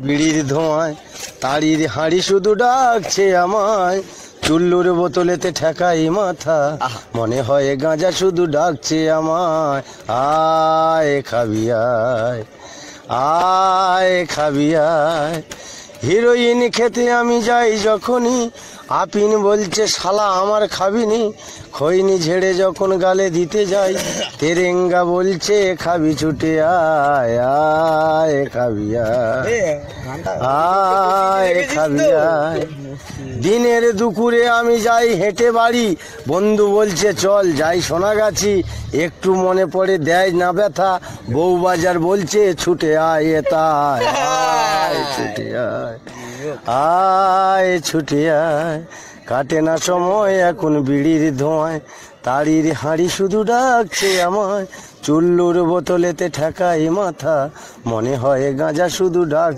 বিড়ির ধোঁয়ায় তাড়ির হাঁড়ি শুধু ডাকছে আমায়, চুল্লুর বোতলেতে ঠেকাই মাথা, মনে হয় গাঁজা শুধু ডাকছে আমায়। আয় খাবি আয়, আয় খাবি আয়। হিরোইন খেতে আমি যাই যখনই, আপিন বলছে শালা আমার খাবিনি। খৈনি ঝেড়ে যখন গালে দিতে যাই, তেরেঙ্গা বলছে খাবি ছুটে আয়, আয় খাবি আয়, আয় খাবি আয়। দিনের দুপুরে আমি যাই হেঁটে বাড়ি, বন্ধু বলছে চল যাই সোনাগাছি, একটু মনে পড়ে দেয় না ব্যথা, বউবাজার বলছে ছুটে আয় এতায়, আয় ছুটে আয়, আয় ছুটে আয়। কাটে না সময় এখন বিড়ির ধোঁয়ায়, তাড়ির হাঁড়ি শুধু ডাকছে আমায়, চুল্লুর বোতলেতে ঠেকাই মাথা, মনে হয় গাঁজা শুধু ডাক।